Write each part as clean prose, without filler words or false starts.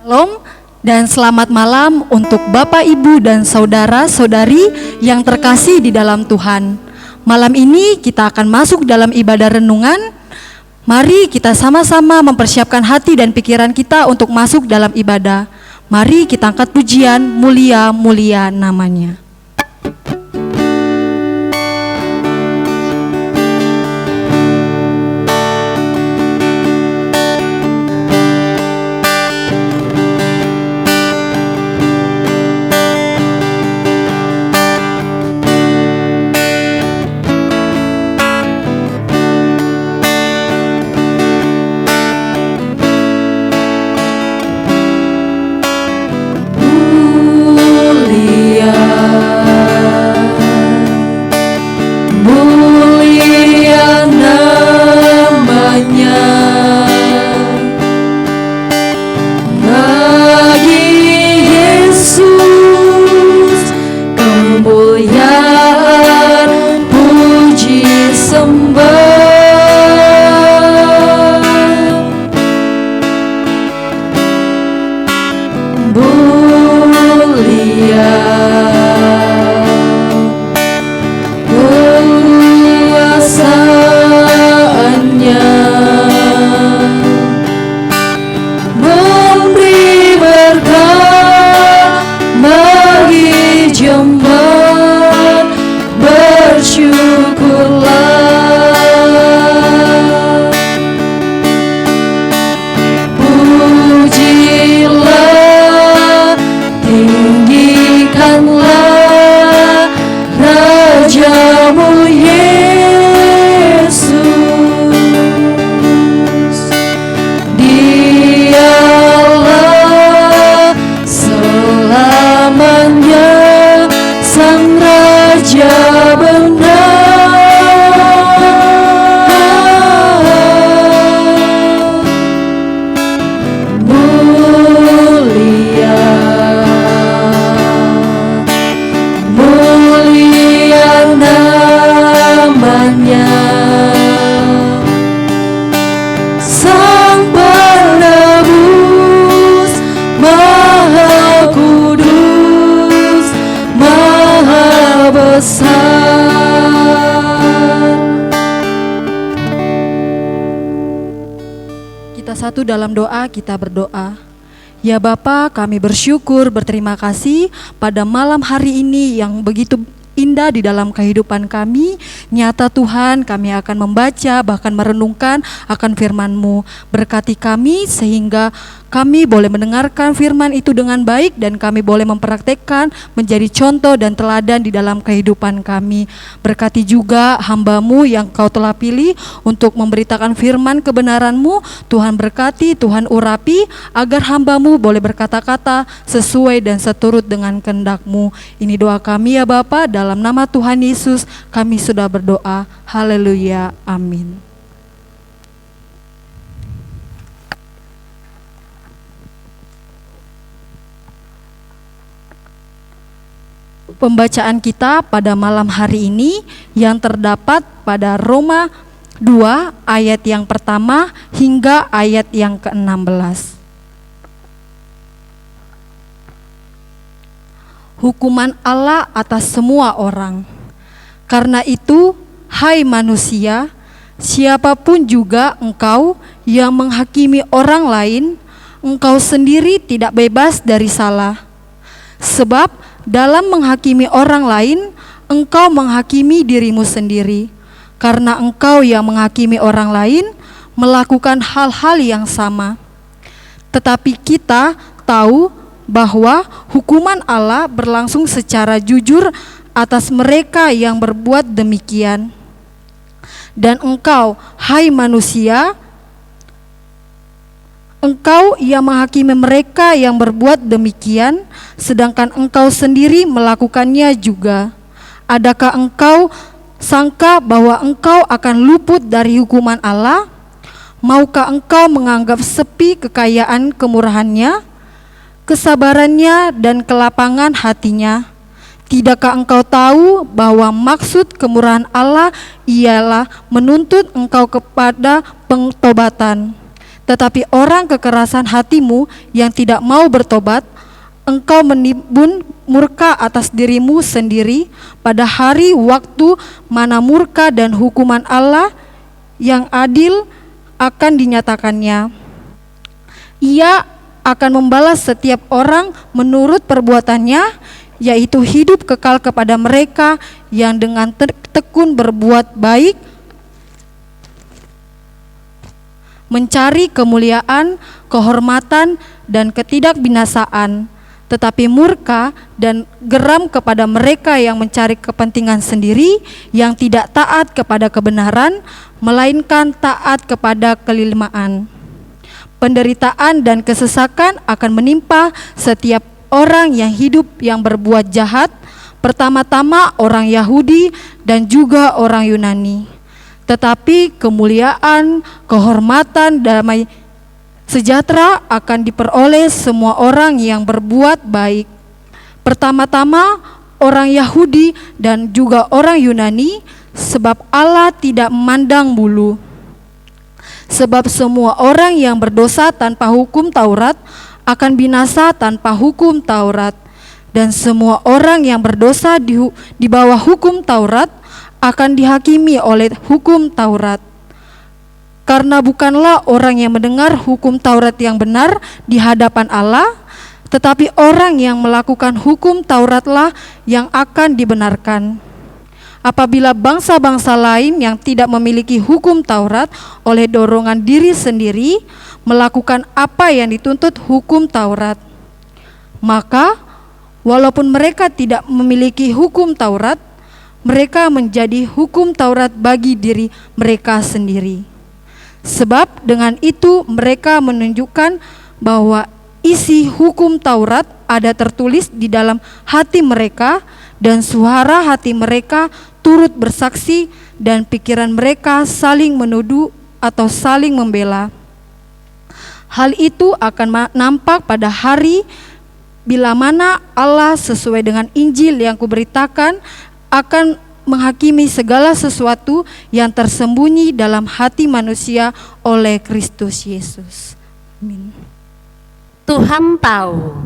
Shalom dan selamat malam untuk Bapak, Ibu, dan saudara-saudari yang terkasih di dalam Tuhan. Malam ini kita akan masuk dalam ibadah renungan. Mari kita sama-sama mempersiapkan hati dan pikiran kita untuk masuk dalam ibadah. Mari kita angkat pujian, mulia-mulia namanya. Satu dalam doa kita berdoa. Ya Bapa, kami bersyukur, berterima kasih pada malam hari ini yang begitu indah di dalam kehidupan kami. Nyata Tuhan, kami akan membaca bahkan merenungkan akan firman-Mu. Berkati kami sehingga kami boleh mendengarkan firman itu dengan baik dan kami boleh mempraktekkan menjadi contoh dan teladan di dalam kehidupan kami. Berkati juga hamba-Mu yang Kau telah pilih untuk memberitakan firman kebenaran-Mu. Tuhan berkati, Tuhan urapi agar hamba-Mu boleh berkata-kata sesuai dan seturut dengan kehendak-Mu. Ini doa kami ya Bapa, dalam nama Tuhan Yesus kami sudah berdoa. Haleluya, amin. Pembacaan kita pada malam hari ini yang terdapat pada Roma 2 ayat yang pertama hingga ayat yang ke-16. Hukuman Allah atas semua orang. Karena itu, hai manusia, siapapun juga engkau yang menghakimi orang lain, engkau sendiri tidak bebas dari salah. Sebab dalam menghakimi orang lain, engkau menghakimi dirimu sendiri, karena engkau yang menghakimi orang lain melakukan hal-hal yang sama. Tetapi kita tahu bahwa hukuman Allah berlangsung secara jujur atas mereka yang berbuat demikian. Dan engkau, hai manusia, engkau yang menghakimi mereka yang berbuat demikian, sedangkan engkau sendiri melakukannya juga. Adakah engkau sangka bahwa engkau akan luput dari hukuman Allah? Maukah engkau menganggap sepi kekayaan kemurahannya, kesabarannya dan kelapangan hatinya? Tidakkah engkau tahu bahwa maksud kemurahan Allah ialah menuntut engkau kepada pengtobatan? Tetapi orang kekerasan hatimu yang tidak mau bertobat, engkau menimbun murka atas dirimu sendiri pada hari waktu mana murka dan hukuman Allah yang adil akan dinyatakannya. Ia akan membalas setiap orang menurut perbuatannya, yaitu hidup kekal kepada mereka yang dengan tekun berbuat baik, mencari kemuliaan, kehormatan, dan ketidakbinasaan, tetapi murka dan geram kepada mereka yang mencari kepentingan sendiri, yang tidak taat kepada kebenaran, melainkan taat kepada kelilmaan. Penderitaan dan kesesakan akan menimpa setiap orang yang hidup yang berbuat jahat, pertama-tama orang Yahudi dan juga orang Yunani. Tetapi kemuliaan, kehormatan, damai sejahtera akan diperoleh semua orang yang berbuat baik. Pertama-tama orang Yahudi dan juga orang Yunani, sebab Allah tidak memandang bulu. Sebab semua orang yang berdosa tanpa hukum Taurat akan binasa tanpa hukum Taurat, dan semua orang yang berdosa di bawah hukum Taurat akan dihakimi oleh hukum Taurat. Karena bukanlah orang yang mendengar hukum Taurat yang benar di hadapan Allah, tetapi orang yang melakukan hukum Tauratlah yang akan dibenarkan. Apabila bangsa-bangsa lain yang tidak memiliki hukum Taurat oleh dorongan diri sendiri melakukan apa yang dituntut hukum Taurat, maka walaupun mereka tidak memiliki hukum Taurat, mereka menjadi hukum Taurat bagi diri mereka sendiri. Sebab dengan itu mereka menunjukkan bahwa isi hukum Taurat ada tertulis di dalam hati mereka, dan suara hati mereka turut bersaksi, dan pikiran mereka saling menuduh atau saling membela. Hal itu akan nampak pada hari bila mana Allah sesuai dengan Injil yang kuberitakan akan menghakimi segala sesuatu yang tersembunyi dalam hati manusia oleh Kristus Yesus. Amin. Tuhan tahu.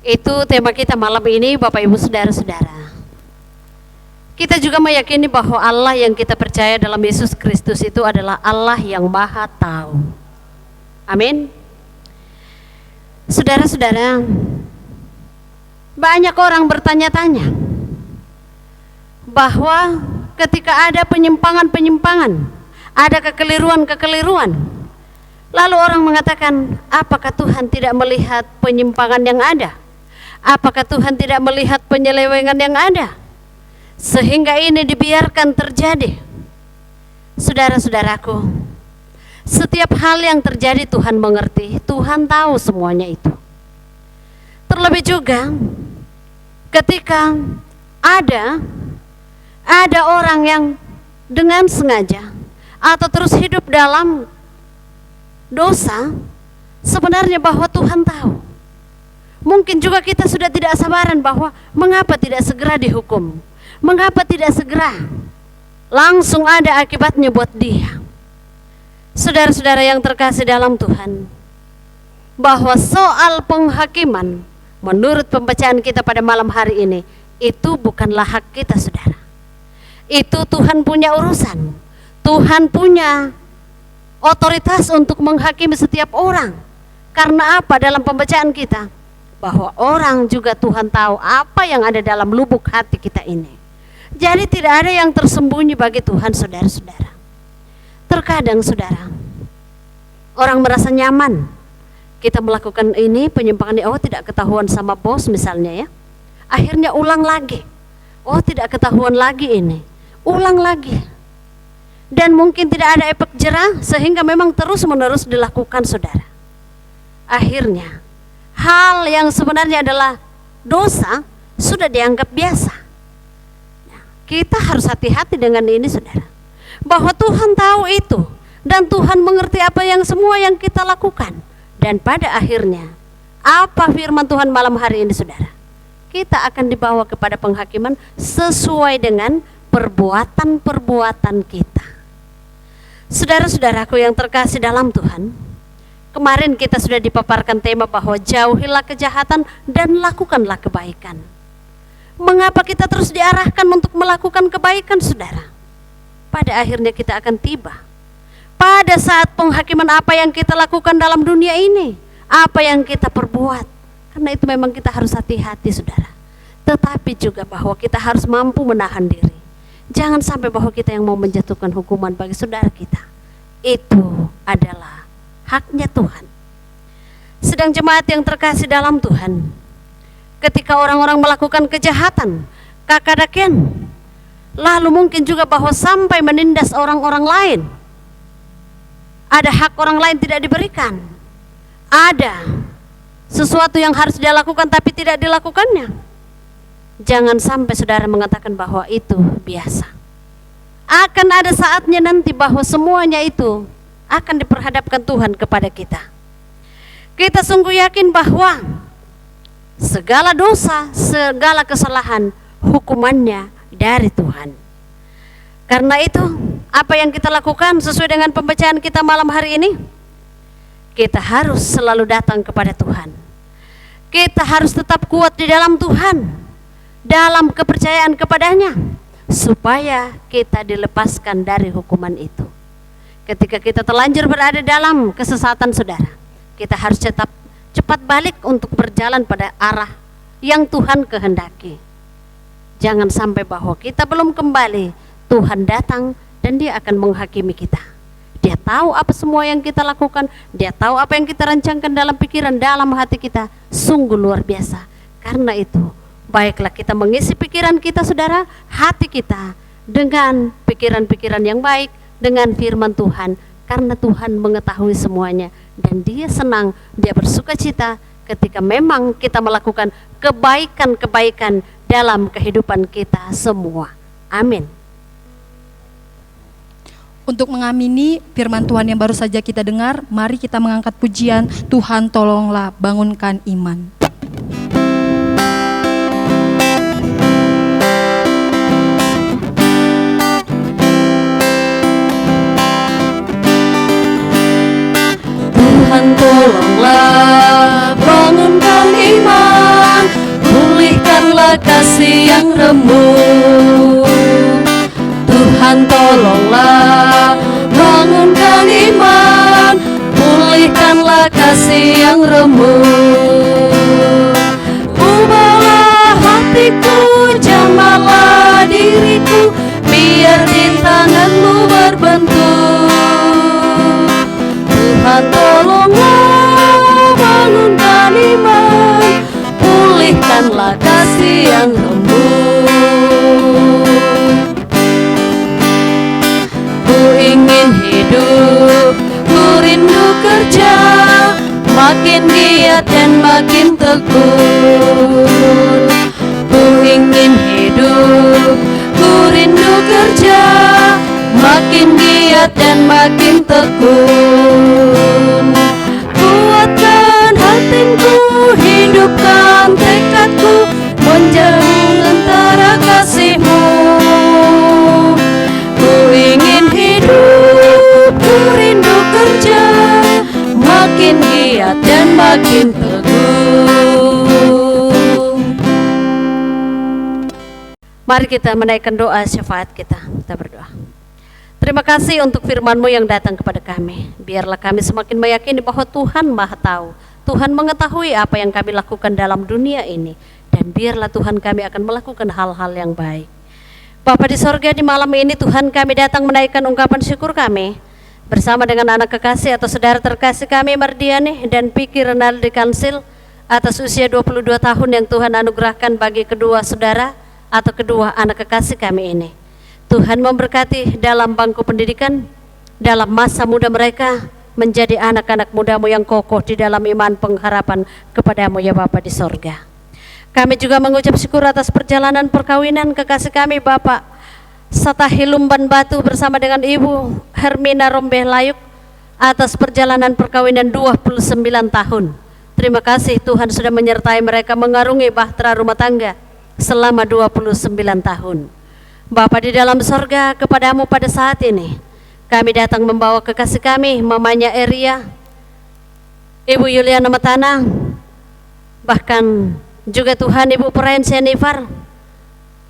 Itu tema kita malam ini, Bapak Ibu Saudara-saudara. Kita juga meyakini bahwa Allah yang kita percaya dalam Yesus Kristus itu adalah Allah yang Maha Tahu. Amin. Saudara-saudara, banyak orang bertanya-tanya bahwa ketika ada penyimpangan-penyimpangan, ada kekeliruan-kekeliruan, lalu orang mengatakan, apakah Tuhan tidak melihat penyimpangan yang ada? Apakah Tuhan tidak melihat penyelewengan yang ada? Sehingga ini dibiarkan terjadi. Saudara-saudaraku, setiap hal yang terjadi Tuhan mengerti, Tuhan tahu semuanya itu. Terlebih juga ketika ada orang yang dengan sengaja atau terus hidup dalam dosa, sebenarnya bahwa Tuhan tahu. Mungkin juga kita sudah tidak sabaran bahwa mengapa tidak segera dihukum, mengapa tidak segera langsung ada akibatnya buat dia. Saudara-saudara yang terkasih dalam Tuhan, bahwa soal penghakiman menurut pembacaan kita pada malam hari ini, itu bukanlah hak kita, saudara. Itu Tuhan punya urusan. Tuhan punya otoritas untuk menghakimi setiap orang. Karena apa? Dalam pembacaan kita, bahwa orang juga Tuhan tahu apa yang ada dalam lubuk hati kita ini. Jadi tidak ada yang tersembunyi bagi Tuhan, saudara-saudara. Terkadang, saudara, orang merasa nyaman kita melakukan ini, penyimpangan ini, oh tidak ketahuan sama bos misalnya ya. Akhirnya ulang lagi. Oh tidak ketahuan lagi ini. Ulang lagi. Dan mungkin tidak ada efek jerah sehingga memang terus-menerus dilakukan, saudara. Akhirnya hal yang sebenarnya adalah dosa sudah dianggap biasa. Nah, kita harus hati-hati dengan ini, saudara. Bahwa Tuhan tahu itu dan Tuhan mengerti apa yang semua yang kita lakukan. Dan pada akhirnya apa firman Tuhan malam hari ini, saudara? Kita akan dibawa kepada penghakiman sesuai dengan perbuatan-perbuatan kita. Saudara-saudaraku yang terkasih dalam Tuhan, kemarin kita sudah dipaparkan tema bahwa jauhilah kejahatan dan lakukanlah kebaikan. Mengapa kita terus diarahkan untuk melakukan kebaikan, saudara? Pada akhirnya kita akan tiba pada saat penghakiman apa yang kita lakukan dalam dunia ini, apa yang kita perbuat. Karena itu memang kita harus hati-hati, saudara. Tetapi juga bahwa kita harus mampu menahan diri. Jangan sampai bahwa kita yang mau menjatuhkan hukuman bagi saudara kita. Itu adalah haknya Tuhan. Sedang jemaat yang terkasih dalam Tuhan, ketika orang-orang melakukan kejahatan, kakadaken, lalu mungkin juga bahwa sampai menindas orang-orang lain, ada hak orang lain tidak diberikan, ada sesuatu yang harus dia lakukan tapi tidak dilakukannya. Jangan sampai saudara mengatakan bahwa itu biasa. Akan ada saatnya nanti bahwa semuanya itu akan diperhadapkan Tuhan kepada kita. Kita sungguh yakin bahwa segala dosa, segala kesalahan, hukumannya dari Tuhan. Karena itu, apa yang kita lakukan sesuai dengan pembacaan kita malam hari ini, kita harus selalu datang kepada Tuhan. Kita harus tetap kuat di dalam Tuhan, dalam kepercayaan kepadanya, supaya kita dilepaskan dari hukuman itu. Ketika kita terlanjur berada dalam kesesatan, saudara, kita harus cepat balik untuk berjalan pada arah yang Tuhan kehendaki. Jangan sampai bahwa kita belum kembali, Tuhan datang dan Dia akan menghakimi kita. Dia tahu apa semua yang kita lakukan, Dia tahu apa yang kita rancangkan dalam pikiran, dalam hati kita. Sungguh luar biasa. Karena itu, baiklah kita mengisi pikiran kita, saudara, hati kita dengan pikiran-pikiran yang baik, dengan firman Tuhan. Karena Tuhan mengetahui semuanya dan Dia senang, Dia bersuka cita ketika memang kita melakukan kebaikan-kebaikan dalam kehidupan kita semua. Amin. Untuk mengamini firman Tuhan yang baru saja kita dengar, mari kita mengangkat pujian Tuhan tolonglah bangunkan iman. Tuhan tolonglah bangunkan iman, pulihkanlah kasih yang remuk. Tuhan tolonglah bangunkan iman, pulihkanlah kasih yang remuk. Ubahlah hatiku, jamahlah diriku, biar di tangan-Mu berbentuk. Tuhan tolonglah bangunkan iman, pulihkanlah kasih yang remuk. Ku ingin hidup, ku rindu kerja, makin giat dan makin tekun. Ku ingin hidup, ku rindu kerja, makin giat dan makin tekun. Kuatkan hatiku, hidupkan tekadku, menjauh antara kasih-Mu. Ku ingin hidup, ku rindu kerja, makin giat dan makin teguh. Mari kita menaikkan doa syafaat kita. Kita berdoa. Terima kasih untuk firman-Mu yang datang kepada kami. Biarlah kami semakin meyakini bahwa Tuhan Maha Tahu. Tuhan mengetahui apa yang kami lakukan dalam dunia ini. Dan biarlah Tuhan kami akan melakukan hal-hal yang baik. Bapa di sorga, di malam ini Tuhan kami datang menaikkan ungkapan syukur kami bersama dengan anak kekasih atau saudara terkasih kami Mardiani dan Piki Renaldi Kansil atas usia 22 tahun yang Tuhan anugerahkan bagi kedua saudara atau kedua anak kekasih kami ini. Tuhan memberkati dalam bangku pendidikan, dalam masa muda mereka menjadi anak-anak muda-Mu yang kokoh di dalam iman pengharapan kepada-Mu ya Bapa di sorga. Kami juga mengucap syukur atas perjalanan perkawinan kekasih kami Bapak Satahi Lumban Batu bersama dengan Ibu Hermina Rombeh Layuk atas perjalanan perkawinan 29 tahun. Terima kasih Tuhan sudah menyertai mereka mengarungi bahtera rumah tangga selama 29 tahun. Bapa di dalam sorga, kepada-Mu pada saat ini Kami datang membawa kekasih kami, mamanya Eria, Ibu Yuliana Matana, bahkan juga Tuhan Ibu Perain Senifar,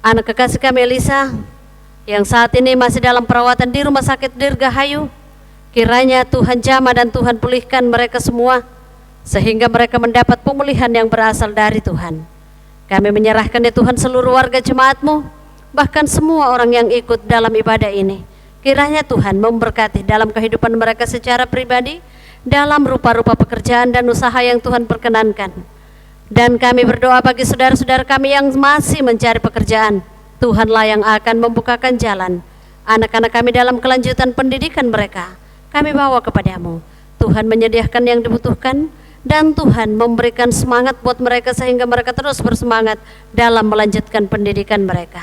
anak kekasih kami Elisa, yang saat ini masih dalam perawatan di Rumah Sakit Dirgahayu. Kiranya Tuhan jamah dan Tuhan pulihkan mereka semua, sehingga mereka mendapat pemulihan yang berasal dari Tuhan. Kami menyerahkan ya Tuhan seluruh warga jemaat-Mu, bahkan semua orang yang ikut dalam ibadah ini. Kiranya Tuhan memberkati dalam kehidupan mereka secara pribadi, dalam rupa-rupa pekerjaan dan usaha yang Tuhan perkenankan. Dan kami berdoa bagi saudara-saudara kami yang masih mencari pekerjaan. Tuhanlah yang akan membukakan jalan. Anak-anak kami dalam kelanjutan pendidikan mereka, kami bawa kepadamu. Tuhan menyediakan yang dibutuhkan, dan Tuhan memberikan semangat buat mereka sehingga mereka terus bersemangat dalam melanjutkan pendidikan mereka.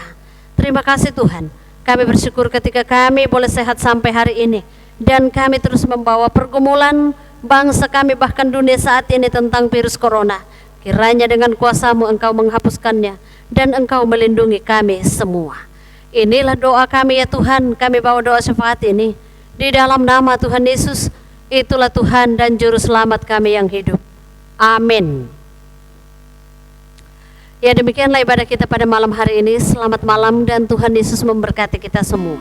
Terima kasih Tuhan. Kami bersyukur ketika kami boleh sehat sampai hari ini, dan kami terus membawa pergumulan bangsa kami bahkan dunia saat ini tentang virus corona. Kiranya dengan kuasa-Mu Engkau menghapuskannya, dan Engkau melindungi kami semua. Inilah doa kami ya Tuhan. Kami bawa doa syafaat ini di dalam nama Tuhan Yesus. Itulah Tuhan dan Juru Selamat kami yang hidup. Amin. Ya, demikianlah ibadah kita pada malam hari ini. Selamat malam dan Tuhan Yesus memberkati kita semua.